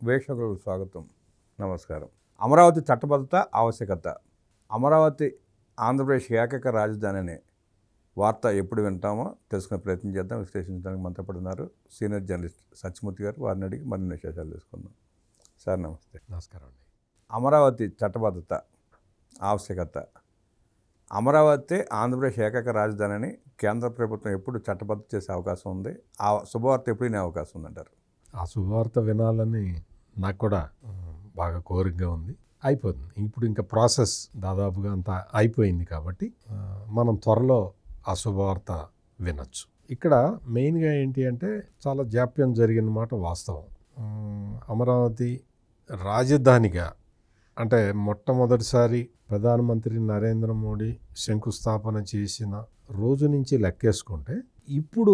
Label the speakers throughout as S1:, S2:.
S1: వీక్షకులకు స్వాగతం. నమస్కారం. అమరావతి చట్టబద్ధత ఆవశ్యకత. అమరావతి ఆంధ్రప్రదేశ్ ఏకైక రాజధాని అనే వార్త ఎప్పుడు వింటామో తెలుసుకునే ప్రయత్నం చేద్దాం. విశ్లేషించడానికి మనతో ఉన్నారు సీనియర్ జర్నలిస్ట్ సత్యమూర్తి గారు. వారిని అడిగి మరిన్ని విశేషాలు తెలుసుకుందాం. సార్ నమస్తే.
S2: నమస్కారం అండి.
S1: అమరావతి చట్టబద్ధత ఆవశ్యకత. అమరావతి ఆంధ్రప్రదేశ్ ఏకైక రాజధాని అని కేంద్ర ప్రభుత్వం ఎప్పుడు చట్టబద్ధత చేసే అవకాశం ఉంది? ఆ శుభవార్త ఎప్పుడు వినే అవకాశం ఉందంటారు?
S2: ఆ శుభవార్త వినాలని నాకు కూడా బాగా కోరికగా ఉంది. అయిపోతుంది ఇప్పుడు, ఇంకా ప్రాసెస్ దాదాపుగా అంతా అయిపోయింది కాబట్టి మనం త్వరలో ఆ శుభవార్త వినొచ్చు. ఇక్కడ మెయిన్గా ఏంటి అంటే చాలా జాప్యం జరిగిన మాట వాస్తవం. అమరావతి రాజధానిగా అంటే మొట్టమొదటిసారి ప్రధానమంత్రి నరేంద్ర మోడీ శంకుస్థాపన చేసిన రోజు నుంచి లెక్కేసుకుంటే ఇప్పుడు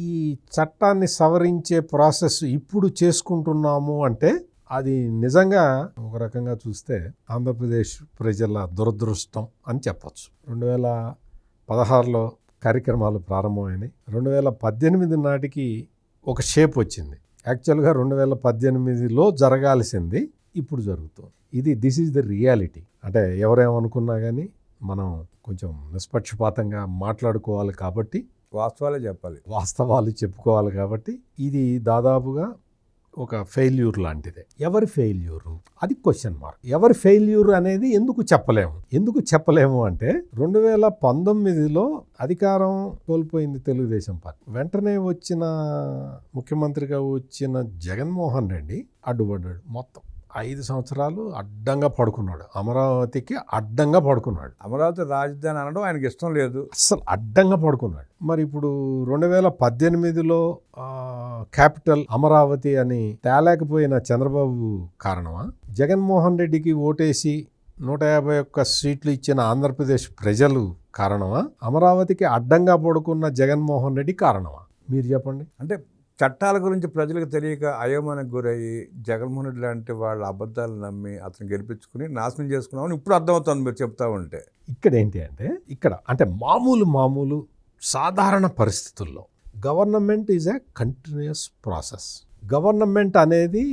S2: ఈ చట్టాన్ని సవరించే ప్రాసెస్ ఇప్పుడు చేసుకుంటున్నాము అంటే అది నిజంగా ఒక రకంగా చూస్తే ఆంధ్రప్రదేశ్ ప్రజల దురదృష్టం అని చెప్పచ్చు. 2016లో కార్యక్రమాలు ప్రారంభమైనాయి. 2018 నాటికి ఒక షేప్ వచ్చింది. యాక్చువల్గా 2018లో జరగాల్సింది ఇప్పుడు జరుగుతుంది. This is the reality. అంటే ఎవరేమనుకున్నా కానీ మనం కొంచెం నిష్పక్షపాతంగా మాట్లాడుకోవాలి కాబట్టి
S1: వాస్తవాలే చెప్పాలి,
S2: వాస్తవాలు చెప్పుకోవాలి కాబట్టి ఇది దాదాపుగా ఒక ఫెయిల్యూర్ లాంటిదే. ఎవరి ఫెయిల్యూరు? అది క్వశ్చన్ మార్క్. ఎవరి ఫెయిల్యూర్ అనేది ఎందుకు చెప్పలేము అంటే 2019లో అధికారం కోల్పోయింది తెలుగుదేశం పార్టీ. వెంటనే వచ్చిన ముఖ్యమంత్రిగా వచ్చిన జగన్మోహన్ రెడ్డి అడ్డుపడ్డాడు. మొత్తం 5 సంవత్సరాలు అడ్డంగా పడుకున్నాడు. అమరావతికి అడ్డంగా పడుకున్నాడు.
S1: అమరావతి రాజధాని అనడం ఆయనకి ఇష్టం లేదు,
S2: అస్సలు అడ్డంగా పడుకున్నాడు. మరి ఇప్పుడు 2018లో క్యాపిటల్ అమరావతి అని తేలేకపోయిన చంద్రబాబు కారణమా? జగన్మోహన్ రెడ్డికి ఓటేసి 151 సీట్లు ఇచ్చిన ఆంధ్రప్రదేశ్ ప్రజలు కారణమా? అమరావతికి అడ్డంగా పడుకున్న జగన్మోహన్ రెడ్డి కారణమా? మీరు చెప్పండి.
S1: అంటే చట్టాల గురించి ప్రజలకు తెలియక అయోమయానికి గురయ్యి జగన్మోహన్ రెడ్డి లాంటి వాళ్ళ అబద్ధాలు నమ్మి అతను గెలిపించుకుని నాశనం చేసుకున్నామని ఇప్పుడు అర్థమవుతుంది మీరు చెప్తా ఉంటే.
S2: ఇక్కడ ఏంటి అంటే మామూలు సాధారణ పరిస్థితుల్లో government is a continuous process. Government అనేది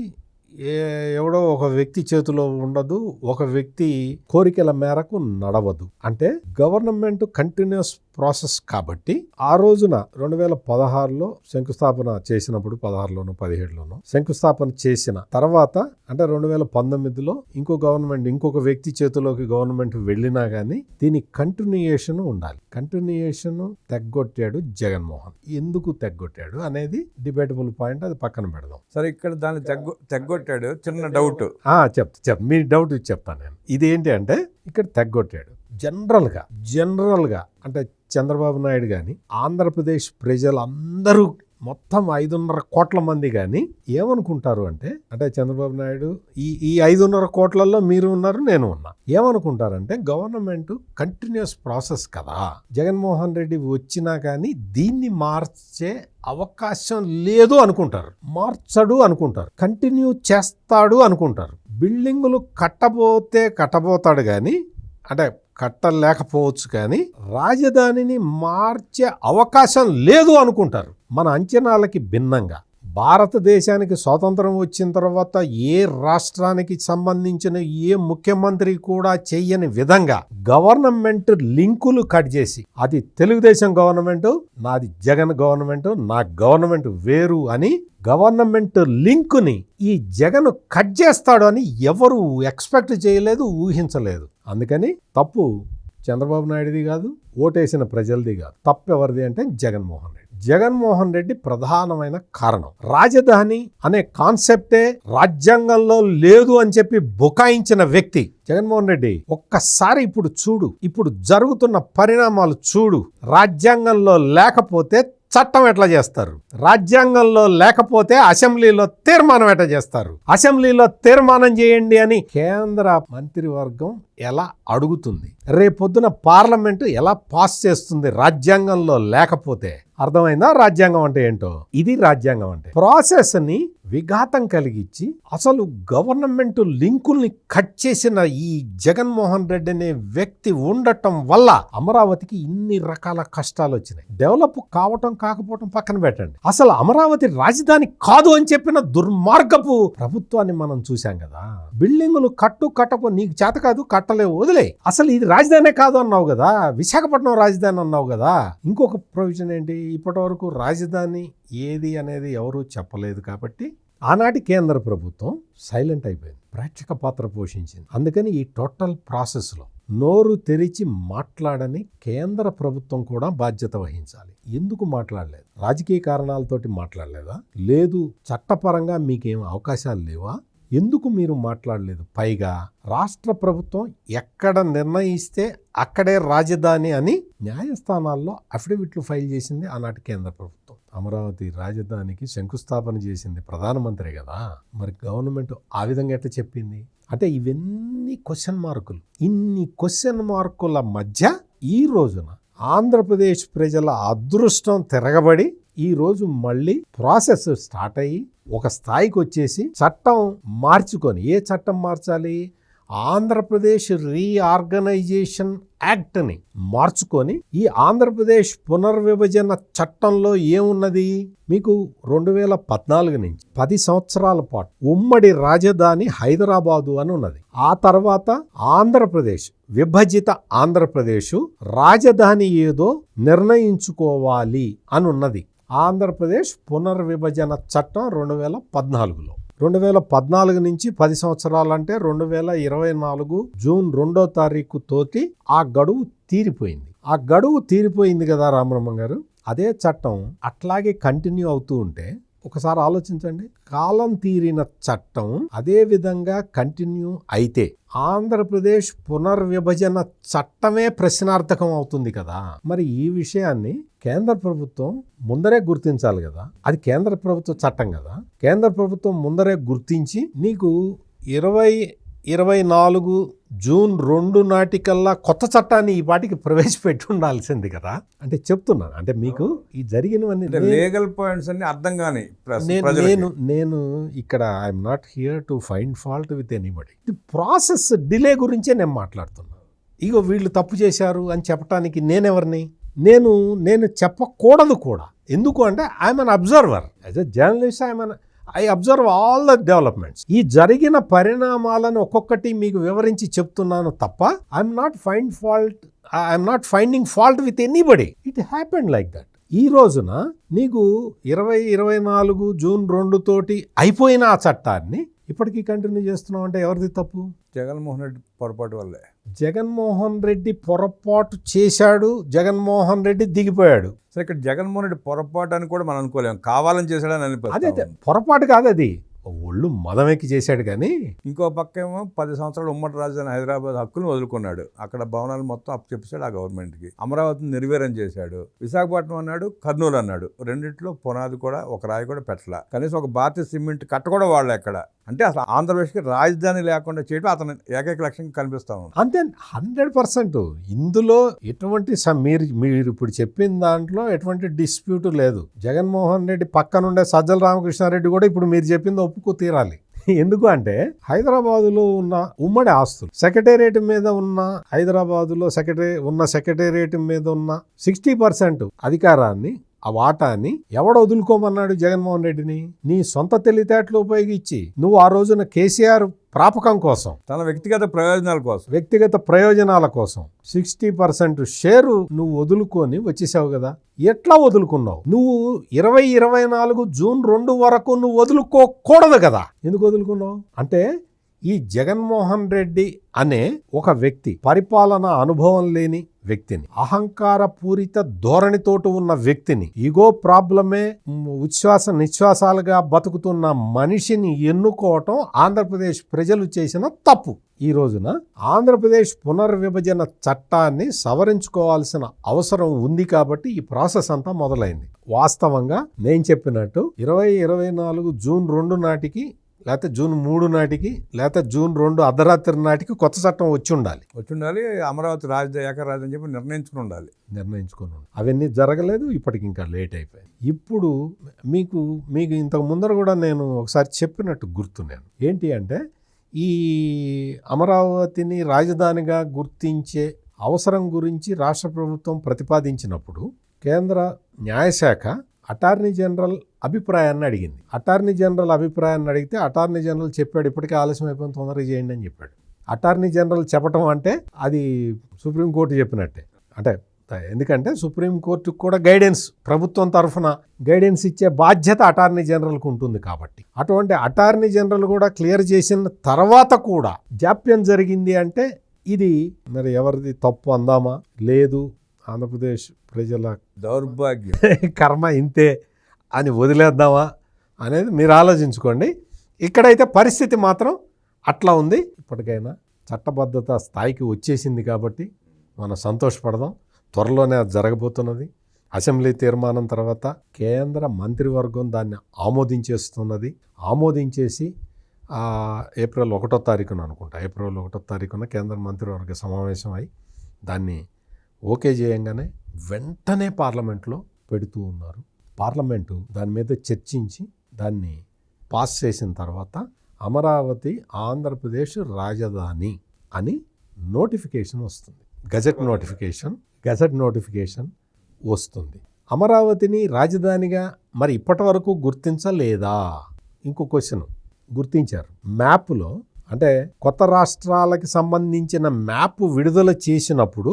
S2: ఎవడో ఒక వ్యక్తి చేతిలో ఉండదు, ఒక వ్యక్తి కోరికల మేరకు నడవదు. అంటే గవర్నమెంట్ కంటిన్యూస్ ప్రాసెస్ కాబట్టి ఆ రోజున 2016లో శంకుస్థాపన చేసినప్పుడు 16లోనో 17లోనో శంకుస్థాపన చేసిన తర్వాత అంటే 2019లో ఇంకొక వ్యక్తి చేతిలోకి గవర్నమెంట్ వెళ్ళినా కానీ దీని కంటిన్యూయేషన్ ఉండాలి. కంటిన్యూయేషన్ తెగ్గొట్టాడు జగన్మోహన్. ఎందుకు తెగ్గొట్టాడు అనేది డిబేటబుల్ పాయింట్, అది పక్కన పెడదాం.
S1: సరే, ఇక్కడ దాన్ని తెగ్గొట్టాడు. చిన్న డౌట్
S2: మీ డౌట్ చెప్తాను నేను. ఇదేంటి అంటే ఇక్కడ తెగ్గొట్టాడు జనరల్గా అంటే చంద్రబాబు నాయుడు కానీ ఆంధ్రప్రదేశ్ ప్రజలందరూ మొత్తం 5.5 కోట్ల మంది కానీ ఏమనుకుంటారు అంటే చంద్రబాబు నాయుడు ఈ 5.5 కోట్లలో మీరు ఉన్నారు, నేను ఉన్నా. ఏమనుకుంటారంటే గవర్నమెంట్ కంటిన్యూస్ ప్రాసెస్ కదా, జగన్మోహన్ రెడ్డి వచ్చినా కానీ దీన్ని మార్చే అవకాశం లేదు అనుకుంటారు. మార్చడు అనుకుంటారు, కంటిన్యూ చేస్తాడు అనుకుంటారు. బిల్డింగులు కట్టబోతాడు కానీ కట్టలేకపోవచ్చు కానీ రాజధానిని మార్చే అవకాశం లేదు అనుకుంటారు. మన అంచనాలకి భిన్నంగా భారతదేశానికి స్వాతంత్రం వచ్చిన తర్వాత ఏ రాష్ట్రానికి సంబంధించిన ఏ ముఖ్యమంత్రి కూడా చెయ్యని విధంగా గవర్నమెంట్ లింకులు కట్ చేసి, అది తెలుగుదేశం గవర్నమెంట్, నాది జగన్ గవర్నమెంట్, నా గవర్నమెంట్ వేరు అని గవర్నమెంట్ లింకుని ఈ జగన్ కట్ చేస్తాడు అని ఎవరు ఎక్స్పెక్ట్ చేయలేదు, ఊహించలేదు. అందుకని తప్పు చంద్రబాబు నాయుడుది కాదు, ఓటేసిన ప్రజలది కాదు. తప్పు ఎవరిది అంటే జగన్మోహన్ రెడ్డి ప్రధానమైన కారణం. రాజధాని అనే కాన్సెప్టే రాజ్యాంగంలో లేదు అని చెప్పి బుకాయించిన వ్యక్తి జగన్మోహన్ రెడ్డి. ఒక్కసారి ఇప్పుడు జరుగుతున్న పరిణామాలు చూడు. రాజ్యాంగంలో లేకపోతే చట్టం ఎట్లా చేస్తారు? రాజ్యాంగంలో లేకపోతే అసెంబ్లీలో తీర్మానం ఎట్లా చేస్తారు? అసెంబ్లీలో తీర్మానం చేయండి అని కేంద్ర మంత్రివర్గం ఎలా అడుగుతుంది? రేపొద్దున పార్లమెంటు ఎలా పాస్ చేస్తుంది రాజ్యాంగంలో లేకపోతే? అర్థమైందా రాజ్యాంగం అంటే ఏంటో? ఇది రాజ్యాంగం అంటే. ప్రాసెస్ ని విఘాతం కలిగించి అసలు గవర్నమెంట్ లింకుల్ని కట్ చేసిన ఈ జగన్మోహన్ రెడ్డి అనే వ్యక్తి ఉండటం వల్ల అమరావతికి ఇన్ని రకాల కష్టాలు వచ్చినాయి. డెవలప్ కావటం కాకపోవటం పక్కన పెట్టండి, అసలు అమరావతి రాజధాని కాదు అని చెప్పిన దుర్మార్గపు ప్రభుత్వాన్ని మనం చూసాం కదా. బిల్డింగులు కట్టకు నీకు చేత కాదు, కట్టలేవు, వదిలే. అసలు ఇది రాజధానే కాదు అన్నావు కదా, విశాఖపట్నం రాజధాని అన్నావు కదా. ఇంకొక ప్రొవిజన్ ఏంటి, ఇప్పటి వరకు రాజధాని ఏది అనేది ఎవరూ చెప్పలేదు కాబట్టి ఆనాటి కేంద్ర ప్రభుత్వం సైలెంట్ అయిపోయింది, ప్రేక్షక పాత్ర పోషించింది. అందుకని ఈ టోటల్ ప్రాసెస్లో నోరు తెరిచి మాట్లాడని కేంద్ర ప్రభుత్వం కూడా బాధ్యత వహించాలి. ఎందుకు మాట్లాడలేదు? రాజకీయ కారణాలతోటి మాట్లాడలేదా? లేదు, చట్టపరంగా మీకేం అవకాశాలు లేవా? ఎందుకు మీరు మాట్లాడలేదు? పైగా రాష్ట్ర ప్రభుత్వం ఎక్కడ నిర్ణయిస్తే అక్కడే రాజధాని అని న్యాయస్థానాల్లో అఫిడవిట్లు ఫైల్ చేసింది ఆనాటి కేంద్ర ప్రభుత్వం. అమరావతి రాజధానికి శంకుస్థాపన చేసింది ప్రధానమంత్రి కదా. మరి గవర్నమెంట్ ఆ విధంగా ఎట్లా చెప్పింది? అంటే ఇవన్నీ క్వశ్చన్ మార్కులు. ఇన్ని క్వశ్చన్ మార్కుల మధ్య ఈ రోజున ఆంధ్రప్రదేశ్ ప్రజల అదృష్టం తిరగబడి ఈ రోజు మళ్ళీ ప్రాసెస్ స్టార్ట్ అయ్యి ఒక స్థాయికి వచ్చేసి చట్టం మార్చుకొని, ఏ చట్టం మార్చాలి? ఆంధ్రప్రదేశ్ రీఆర్గనైజేషన్ యాక్ట్ని మార్చుకొని ఈ ఆంధ్రప్రదేశ్ పునర్విభజన చట్టంలో ఏమున్నది? మీకు 2014 నుంచి 10 సంవత్సరాల పాటు ఉమ్మడి రాజధాని హైదరాబాదు అని ఉన్నది. ఆ తర్వాత ఆంధ్రప్రదేశ్ విభజిత ఆంధ్రప్రదేశ్ రాజధాని ఏదో నిర్ణయించుకోవాలి అని ఉన్నది. ఆంధ్రప్రదేశ్ పునర్విభజన చట్టం 2014లో. 2014 నుంచి 10 సంవత్సరాలంటే 2024 జూన్ 2వ తారీఖు తోటి ఆ గడువు తీరిపోయింది. ఆ గడువు తీరిపోయింది కదా రామబ్రహ్మం గారు. అదే చట్టం అట్లాగే కంటిన్యూ అవుతూ ఉంటే ఒకసారి ఆలోచించండి, కాలం తీరిన చట్టం అదే విధంగా కంటిన్యూ అయితే ఆంధ్రప్రదేశ్ పునర్విభజన చట్టమే ప్రశ్నార్థకం అవుతుంది కదా. మరి ఈ విషయాన్ని కేంద్ర ప్రభుత్వం ముందరే గుర్తించాలి కదా. అది కేంద్ర ప్రభుత్వ చట్టం కదా. కేంద్ర ప్రభుత్వం ముందరే గుర్తించి నీకు 2024 జూన్ 2 నాటికల్లా కొత్త చట్టాన్ని ఈ పాటికి ప్రవేశపెట్టి ఉండాల్సింది కదా. అంటే చెప్తున్నాను, అంటే మీకు ఈ జరిగినవన్నీ
S1: లీగల్ పాయింట్స్ అన్ని అర్థం కాని
S2: నేను ఇక్కడ I'm not here to find fault with anybody. The process delay గురించే నేను మాట్లాడుతున్నాను. ఇగో వీళ్ళు తప్పు చేశారు అని చెప్పడానికి నేనెవరిని? నేను చెప్పకూడదు కూడా. ఎందుకు అంటే I'm an observer. As a journalist I observe all the developments. ఈ జరిగిన పరిణామాలను ఒక్కొక్కటి మీకు వివరించి చెప్తున్నాను తప్ప I'm not finding fault with anybody. It happened like that. ఈ రోజున నీకు 2024 జూన్ 2 తోటి అయిపోయిన ఆ చట్టాన్ని ఇప్పటికీ కంటిన్యూ చేస్తున్నాం అంటే ఎవరిది తప్పు?
S1: జగన్మోహన్ రెడ్డి పొరపాటు వల్లే.
S2: జగన్మోహన్ రెడ్డి పొరపాటు చేశాడు, జగన్మోహన్ రెడ్డి దిగిపోయాడు.
S1: సరే, ఇక్కడ జగన్మోహన్ రెడ్డి పొరపాటు అని కూడా మనం అనుకోలేము, కావాలని చేశాడని అనిపిస్తుంది.
S2: అదే పొరపాటు కాదు, అది ఒళ్ళు మదమెక్కి చేశాడు. కానీ
S1: ఇంకో పక్క ఏమో 10 సంవత్సరాలు ఉమ్మడి రాజధాని హైదరాబాద్ హక్కును వదులుకున్నాడు. అక్కడ భవనాలు మొత్తం అప్పచెప్పాడు ఆ గవర్నమెంట్కి. అమరావతిని నిర్వీర్యం చేశాడు. విశాఖపట్నం అన్నాడు, కర్నూలు అన్నాడు. రెండిట్లో పునాది కూడా ఒక రాయి కూడా పెట్టలా. కనీసం ఒక భారతీయ సిమెంట్ కట్ట కూడా వాళ్ళు ఎక్కడ. అంటే అసలు ఆంధ్రప్రదేశ్కి రాజధాని లేకుండా చేయడం అతను ఏకైక లక్ష్యంగా కనిపిస్తా ఉంది.
S2: అంతే, 100%. ఇందులో ఎటువంటి మీరు ఇప్పుడు చెప్పిన దాంట్లో ఎటువంటి డిస్ప్యూట్ లేదు. జగన్మోహన్ రెడ్డి పక్కనుండే సజ్జల రామకృష్ణారెడ్డి కూడా ఇప్పుడు మీరు చెప్పింది ఒప్పుకో తీరాలి. ఎందుకు అంటే హైదరాబాదులో ఉన్న ఉమ్మడి ఆస్తులు, సెక్రటేరియట్ మీద ఉన్న హైదరాబాదులో సెక్రటేరియట్ మీద ఉన్న 60% అధికారాన్ని, ఆ వాటాన్ని ఎవడ వదులుకోమన్నాడు జగన్మోహన్ రెడ్డిని? నీ సొంత తెలివితేటలు ఉపయోగించి నువ్వు ఆ రోజున కేసీఆర్ ప్రాపకం కోసం,
S1: తన వ్యక్తిగత ప్రయోజనాల కోసం 60% షేరు నువ్వు వదులుకొని వచ్చేసావు కదా. ఎట్లా వదులుకున్నావు? నువ్వు 2024 జూన్ 2 వరకు నువ్వు వదులుకోకూడదు కదా. ఎందుకు వదులుకున్నావు అంటే ఈ జగన్మోహన్ రెడ్డి అనే ఒక వ్యక్తి, పరిపాలన అనుభవం లేని వ్యక్తిని, అహంకార పూరిత ధోరణితోటి ఉన్న వ్యక్తిని, ఈగో ప్రాబ్లమే ఉచ్ఛ్వాస నిశ్వాసాలుగా బతుకుతున్న మనిషిని ఎన్నుకోవటం ఆంధ్రప్రదేశ్ ప్రజలు చేసిన తప్పు. ఈ రోజున ఆంధ్రప్రదేశ్ పునర్విభజన చట్టాన్ని సవరించుకోవాల్సిన అవసరం ఉంది కాబట్టి ఈ ప్రాసెస్ అంతా మొదలైంది. వాస్తవంగా నేను చెప్పినట్టు 2024 జూన్ 2 నాటికి
S2: లేకపోతే జూన్ 3 నాటికి లేకపోతే జూన్ 2 అర్ధరాత్రి నాటికి కొత్త చట్టం వచ్చి ఉండాలి.
S1: అమరావతి రాజధాని ఏకరాజధాని అని చెప్పి నిర్ణయించుకుని ఉండాలి.
S2: అవన్నీ జరగలేదు. ఇప్పటికి ఇంకా లేట్ అయిపోయింది. ఇప్పుడు మీకు ఇంతకు ముందర కూడా నేను ఒకసారి చెప్పినట్టు గుర్తు. నేను ఏంటి అంటే ఈ అమరావతిని రాజధానిగా గుర్తించే అవసరం గురించి రాష్ట్ర ప్రభుత్వం ప్రతిపాదించినప్పుడు కేంద్ర న్యాయశాఖ అటార్నీ జనరల్ అభిప్రాయాన్ని అడిగింది. అటార్నీ జనరల్ అభిప్రాయాన్ని అడిగితే అటార్నీ జనరల్ చెప్పాడు, ఇప్పటికే ఆలస్యం అయిపోయింది, తొందరగా చేయండి అని చెప్పాడు. అటార్నీ జనరల్ చెప్పడం అంటే అది సుప్రీంకోర్టు చెప్పినట్టే. అంటే ఎందుకంటే సుప్రీంకోర్టుకు కూడా గైడెన్స్, ప్రభుత్వం తరఫున గైడెన్స్ ఇచ్చే బాధ్యత అటార్నీ జనరల్కి ఉంటుంది. కాబట్టి అటువంటి అటార్నీ జనరల్ కూడా క్లియర్ చేసిన తర్వాత కూడా జాప్యం జరిగింది అంటే ఇది మరి ఎవరిది తప్పు అందామా? లేదు, ఆంధ్రప్రదేశ్ ప్రజల
S1: దౌర్భాగ్యం,
S2: కర్మ ఇంతే అని వదిలేద్దామా అనేది మీరు ఆలోచించుకోండి. ఇక్కడైతే పరిస్థితి మాత్రం అట్లా ఉంది. ఇప్పటికైనా చట్టబద్ధత స్థాయికి వచ్చేసింది కాబట్టి మనం సంతోషపడదాం. త్వరలోనే అది జరగబోతున్నది. అసెంబ్లీ తీర్మానం తర్వాత కేంద్ర మంత్రివర్గం దాన్ని ఆమోదించేస్తున్నది. ఆమోదించేసి ఏప్రిల్ 1వ తారీఖున అనుకుంటా, ఏప్రిల్ 1వ తారీఖున కేంద్ర మంత్రివర్గ సమావేశం అయి దాన్ని ఓకే చేయంగానే వెంటనే పార్లమెంట్లో పెడుతూ ఉన్నారు. పార్లమెంటు దాని మీద చర్చించి దాన్ని పాస్ చేసిన తర్వాత అమరావతి ఆంధ్రప్రదేశ్ రాజధాని అని నోటిఫికేషన్ వస్తుంది. గజెట్ నోటిఫికేషన్ వస్తుంది. అమరావతిని రాజధానిగా మరి ఇప్పటి వరకు గుర్తించలేదా? ఇంకో క్వశ్చన్. గుర్తించారు. మ్యాప్లో అంటే కొత్త రాష్ట్రాలకి సంబంధించిన మ్యాప్ విడుదల చేసినప్పుడు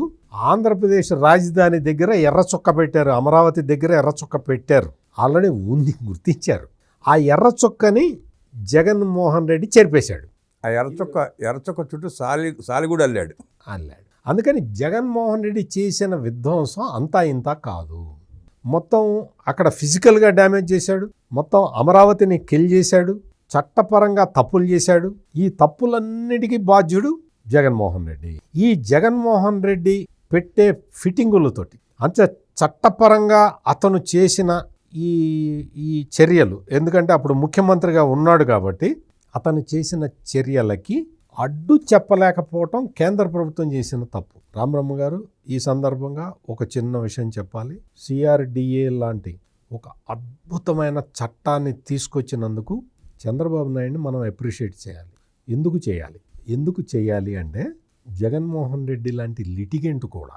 S2: ఆంధ్రప్రదేశ్ రాజధాని దగ్గర ఎర్రచొక్క పెట్టారు, అమరావతి దగ్గర ఎర్రచొక్క పెట్టారు. ఆల్రెడీ ఉంది, గుర్తించారు. ఆ ఎర్రచొక్కని జగన్మోహన్ రెడ్డి చెరిపేశాడు.
S1: ఆ ఎర్రచొక్క చుట్టూ సాలిగూడ అల్లాడు.
S2: అందుకని జగన్మోహన్ రెడ్డి చేసిన విధ్వంసం అంతా ఇంత కాదు. మొత్తం అక్కడ ఫిజికల్గా డ్యామేజ్ చేశాడు, మొత్తం అమరావతిని కిల్ చేశాడు, చట్టపరంగా తప్పులు చేశాడు. ఈ తప్పులన్నిటికీ బాధ్యుడు జగన్మోహన్ రెడ్డి. ఈ జగన్మోహన్ రెడ్డి పెట్టే ఫిట్టింగులతోటి అంటే చట్టపరంగా అతను చేసిన ఈ చర్యలు, ఎందుకంటే అప్పుడు ముఖ్యమంత్రిగా ఉన్నాడు కాబట్టి అతను చేసిన చర్యలకి అడ్డు చెప్పలేకపోవటం కేంద్ర ప్రభుత్వం చేసిన తప్పు. రామబ్రహ్మ గారు, ఈ సందర్భంగా ఒక చిన్న విషయం చెప్పాలి. సిఆర్డిఏ లాంటి ఒక అద్భుతమైన చట్టాన్ని తీసుకొచ్చినందుకు చంద్రబాబు నాయుడిని మనం అప్రిషియేట్ చేయాలి. ఎందుకు చేయాలి అంటే జగన్మోహన్ రెడ్డి లాంటి లిటిగెంట్ కూడా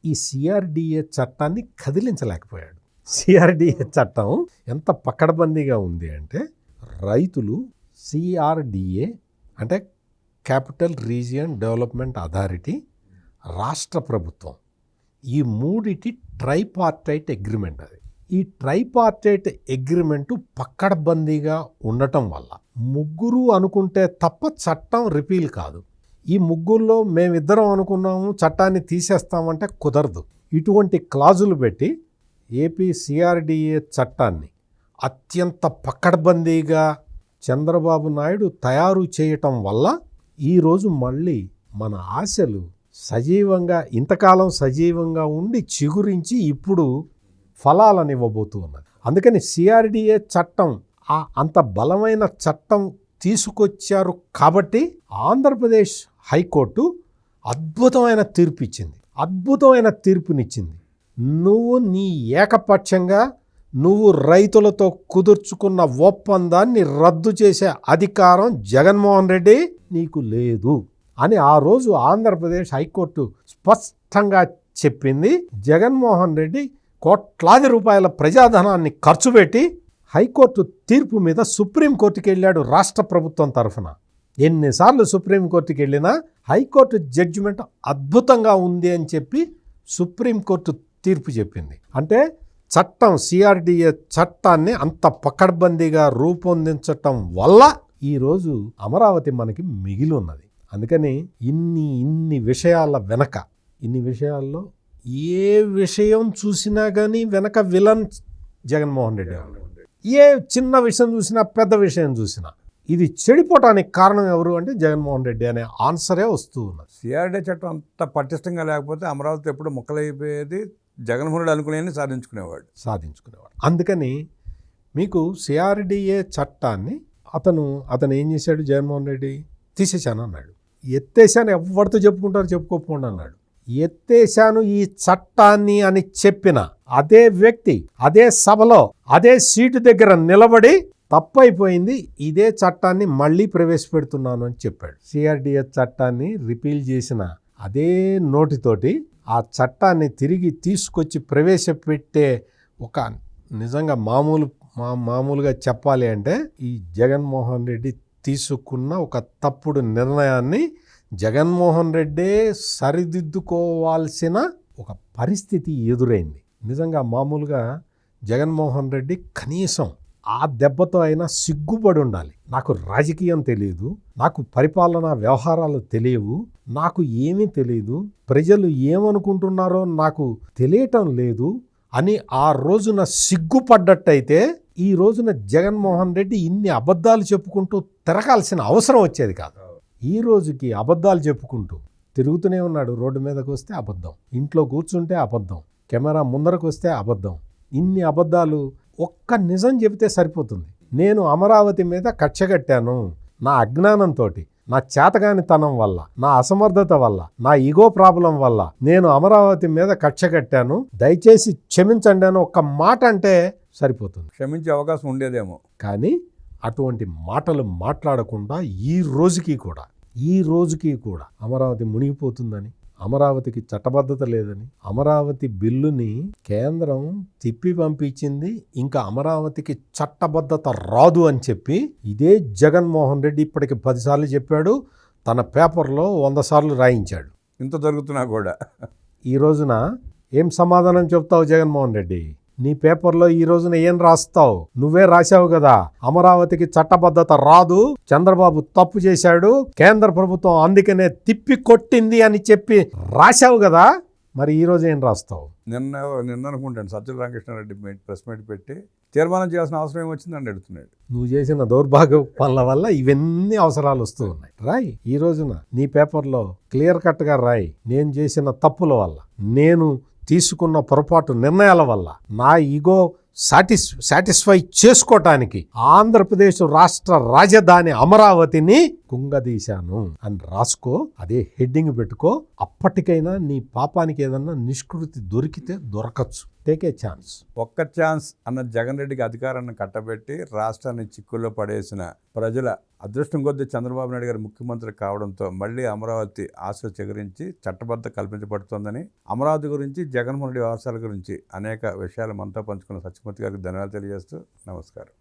S2: ఈ సిఆర్డిఏ చట్టాన్ని కదిలించలేకపోయాడు. సిఆర్డిఏ చట్టం ఎంత పకడ్బందీగా ఉంది అంటే రైతులు సిఆర్డిఏ అంటే క్యాపిటల్ రీజియన్ డెవలప్మెంట్ అథారిటీ, రాష్ట్ర ప్రభుత్వం, ఈ మూడిటి ట్రైపార్టైట్ అగ్రిమెంట్. అది ఈ ట్రైపార్టైట్ అగ్రిమెంటు పక్కడబందీగా ఉండటం వల్ల ముగ్గురు అనుకుంటే తప్ప చట్టం రిపీల్ కాదు. ఈ ముగ్గురులో మేమిద్దరం అనుకున్నాము చట్టాన్ని తీసేస్తామంటే కుదరదు. ఇటువంటి క్లాజులు పెట్టి ఏపీ సిఆర్డిఏ చట్టాన్ని అత్యంత పక్కడబందీగా చంద్రబాబు నాయుడు తయారు చేయటం వల్ల ఈరోజు మళ్ళీ మన ఆశలు సజీవంగా, ఇంతకాలం సజీవంగా ఉండి చిగురించి ఇప్పుడు ఫలాలను ఇవ్వబోతూ ఉన్నది. అందుకని సిఆర్డిఏ చట్టం అంత బలమైన చట్టం తీసుకొచ్చారు కాబట్టి ఆంధ్రప్రదేశ్ హైకోర్టు అద్భుతమైన తీర్పునిచ్చింది. నువ్వు నీ ఏకపక్షంగా నువ్వు రైతులతో కుదుర్చుకున్న ఒప్పందాన్ని రద్దు చేసే అధికారం జగన్మోహన్ రెడ్డి నీకు లేదు అని ఆ రోజు ఆంధ్రప్రదేశ్ హైకోర్టు స్పష్టంగా చెప్పింది. జగన్మోహన్ రెడ్డి కోట్లాది రూపాయల ప్రజాధనాన్ని ఖర్చు పెట్టి హైకోర్టు తీర్పు మీద సుప్రీంకోర్టుకి వెళ్ళాడు రాష్ట్ర ప్రభుత్వం తరఫున. ఎన్నిసార్లు సుప్రీంకోర్టుకి వెళ్ళినా హైకోర్టు జడ్జిమెంట్ అద్భుతంగా ఉంది అని చెప్పి సుప్రీంకోర్టు తీర్పు చెప్పింది. అంటే చట్టం, సిఆర్డిఏ చట్టాన్ని అంత పకడ్బందీగా రూపొందించటం వల్ల ఈరోజు అమరావతి మనకి మిగిలి ఉన్నది. అందుకని ఇన్ని విషయాల వెనక, ఇన్ని విషయాల్లో ఏ విషయం చూసినా కానీ వెనక విలన్ జగన్మోహన్ రెడ్డి. ఏ చిన్న విషయం చూసినా, పెద్ద విషయం చూసినా ఇది చెడిపోవటానికి కారణం ఎవరు అంటే జగన్మోహన్ రెడ్డి అనే ఆన్సరే వస్తూ ఉన్నది.
S1: సిఆర్డీ చట్టం అంత పటిష్టంగా లేకపోతే అమరావతి ఎప్పుడు ముక్కలైపోయేది. జగన్మోహన్ రెడ్డి అనుకునేది సాధించుకునేవాడు.
S2: అందుకని మీకు సిఆర్డిఏ చట్టాన్ని అతను ఏం చేశాడు? జగన్మోహన్ రెడ్డి తీసేశాను అన్నాడు. ఎత్తేసాను, ఎవరితో చెప్పుకుంటారో చెప్పుకోకపోండి అన్నాడు. ఎత్తేసాను ఈ చట్టాన్ని అని చెప్పిన అదే వ్యక్తి అదే సభలో అదే సీటు దగ్గర నిలబడి తప్పైపోయింది, ఇదే చట్టాన్ని మళ్ళీ ప్రవేశపెడుతున్నాను అని చెప్పాడు. సిఆర్డిఎస్ చట్టాన్ని రిపీల్ చేసిన అదే నోటితోటి ఆ చట్టాన్ని తిరిగి తీసుకొచ్చి ప్రవేశపెట్టే ఒక నిజంగా మామూలుగా చెప్పాలి అంటే ఈ జగన్మోహన్ రెడ్డి తీసుకున్న ఒక తప్పుడు నిర్ణయాన్ని జగన్మోహన్ రెడ్డే సరిదిద్దుకోవాల్సిన ఒక పరిస్థితి ఎదురైంది. నిజంగా మామూలుగా జగన్మోహన్ రెడ్డి కనీసం ఆ దెబ్బతో అయినా సిగ్గుపడి ఉండాలి. నాకు రాజకీయం తెలియదు, నాకు పరిపాలనా వ్యవహారాలు తెలియవు, నాకు ఏమీ తెలియదు, ప్రజలు ఏమనుకుంటున్నారో నాకు తెలియటం లేదు అని ఆ రోజున సిగ్గుపడ్డట్టయితే ఈ రోజున జగన్మోహన్ రెడ్డి ఇన్ని అబద్ధాలు చెప్పుకుంటూ తిరగాల్సిన అవసరం వచ్చేది కాదు. ఈ రోజుకి అబద్ధాలు చెప్పుకుంటూ తిరుగుతూనే ఉన్నాడు. రోడ్డు మీదకి వస్తే అబద్ధం, ఇంట్లో కూర్చుంటే అబద్ధం, కెమెరా ముందరకు వస్తే అబద్ధం. ఇన్ని అబద్ధాలు, ఒక్క నిజం చెబితే సరిపోతుంది. నేను అమరావతి మీద కక్ష కట్టాను, నా అజ్ఞానంతో, నా చేతగానితనం వల్ల, నా అసమర్థత వల్ల, నా ఈగో ప్రాబ్లం వల్ల నేను అమరావతి మీద కక్ష కట్టాను, దయచేసి క్షమించండి అని ఒక్క మాట అంటే సరిపోతుంది.
S1: క్షమించే అవకాశం ఉండేదేమో.
S2: కానీ అటువంటి మాటలు మాట్లాడకుండా ఈ రోజుకి కూడా అమరావతి మునిగిపోతుందని, అమరావతికి చట్టబద్ధత లేదని, అమరావతి బిల్లుని కేంద్రం తిప్పి పంపించింది, ఇంకా అమరావతికి చట్టబద్ధత రాదు అని చెప్పి ఇదే జగన్మోహన్ రెడ్డి ఇప్పటికి 10 సార్లు చెప్పాడు, తన పేపర్లో 100 సార్లు రాయించాడు.
S1: ఇంత జరుగుతున్నా కూడా
S2: ఈ రోజున ఏం సమాధానం చెప్తావు జగన్మోహన్ రెడ్డి? నీ పేపర్లో ఈ రోజున ఏం రాస్తావు? నువ్వే రాశావు కదా, అమరావతికి చట్టబద్ధత రాదు, చంద్రబాబు తప్పు చేశాడు, కేంద్ర ప్రభుత్వం అందుకనే తిప్పి కొట్టింది అని చెప్పి రాశావు కదా, మరి ఈ రోజు ఏం రాస్తావు?
S1: నిన్న అనుకుంటాను సజ్జల రామకృష్ణారెడ్డి ప్రెస్ మీట్ పెట్టి తీర్మానం చేయాల్సిన అవసరం ఏమొచ్చిందని అడుగుతున్నాడు.
S2: నువ్వు చేసిన దౌర్భాగ్య పనుల వల్ల ఇవన్నీ అవసరాలు వస్తూ ఉన్నాయి. రాయి, ఈ రోజున నీ పేపర్లో క్లియర్ కట్గా రాయి, నేను చేసిన తప్పుల వల్ల, నేను తీసుకున్న పొరపాటు నిర్ణయాల వల్ల, నా ఈగో సాటిస్ఫై చేసుకోవటానికి ఆంధ్రప్రదేశ్ రాష్ట్ర రాజధాని అమరావతిని కుంగదీశాను అని రాసుకో, అదే హెడ్డింగ్ పెట్టుకో. అప్పటికైనా నీ పాపానికి ఏదన్నా నిష్కృతి దొరికితే దొరకచ్చు. Take a chance.
S1: ఒక్క ఛాన్స్ అన్న జగన్ రెడ్డికి అధికారాన్ని కట్టబెట్టి రాష్ట్రాన్ని చిక్కుల్లో పడేసిన ప్రజల అదృష్టం కొద్దీ చంద్రబాబు నాయుడు గారు ముఖ్యమంత్రి కావడంతో మళ్ళీ అమరావతి ఆశలు చిగురించి చట్టబద్ధ కల్పించబడుతోందని, అమరావతి గురించి, జగన్మోహన్ రెడ్డి వ్యవహారాల గురించి అనేక విషయాలు మనతో పంచుకున్న సత్యమూర్తి గారికి ధన్యవాదాలు తెలియజేస్తూ నమస్కారం.